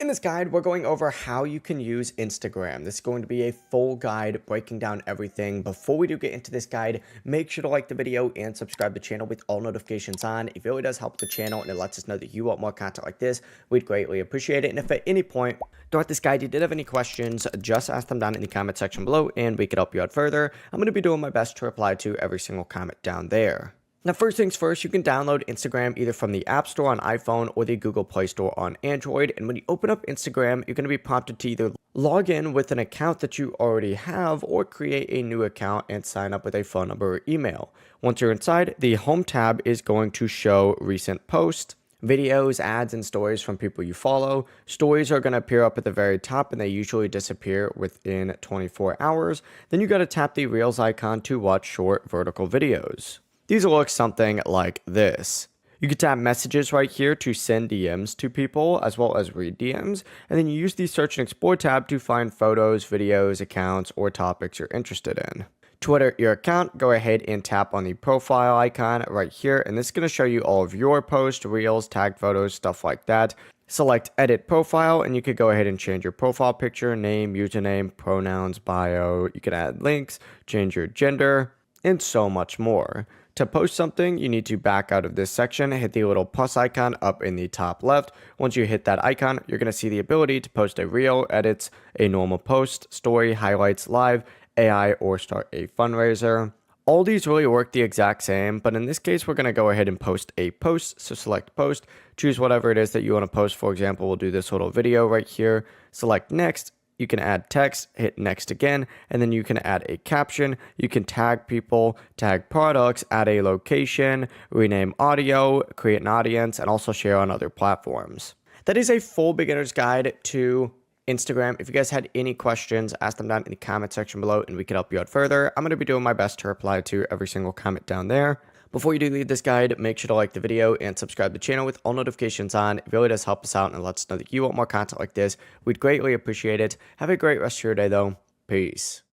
In this guide, we're going over how you can use Instagram. This is going to be a full guide breaking down everything. Before we do get into this guide, make sure to like the video and subscribe to the channel with all notifications on. It really does help the channel and it lets us know that you want more content like this. We'd greatly appreciate it. And if at any point throughout this guide you did have any questions, just ask them down in the comment section below and we could help you out further. I'm going to be doing my best to reply to every single comment down there. Now, first things first, you can download Instagram either from the App Store on iPhone or the Google Play Store on Android. And when you open up Instagram, you're going to be prompted to either log in with an account that you already have or create a new account and sign up with a phone number or email. Once you're inside, the Home tab is going to show recent posts, videos, ads, and stories from people you follow. Stories are going to appear up at the very top and they usually disappear within 24 hours. Then you got to tap the Reels icon to watch short vertical videos. These will look something like this. You can tap messages right here to send DMs to people as well as read DMs, and then you use the search and explore tab to find photos, videos, accounts, or topics you're interested in. To edit your account, go ahead and tap on the profile icon right here, and this is going to show you all of your posts, reels, tagged photos, stuff like that. Select edit profile and you could go ahead and change your profile picture, name, username, pronouns, bio. You can add links, change your gender, and so much more. To post something, you need to back out of this section, hit the little plus icon up in the top left. Once you hit that icon, you're going to see the ability to post a reel, edits, a normal post, story, highlights, live, AI, or start a fundraiser. All these really work the exact same, but in this case, we're going to go ahead and post a post. So select post, choose whatever it is that you want to post. For example, we'll do this little video right here. Select next. You can add text, hit next again, and then you can add a caption. You can tag people, tag products, add a location, rename audio, create an audience, and also share on other platforms. That is a full beginner's guide to Instagram. If you guys had any questions, ask them down in the comment section below and we can help you out further. I'm going to be doing my best to reply to every single comment down there. Before you do leave this guide, make sure to like the video and subscribe to the channel with all notifications on. It really does help us out and lets us know that you want more content like this. We'd greatly appreciate it. Have a great rest of your day though. Peace.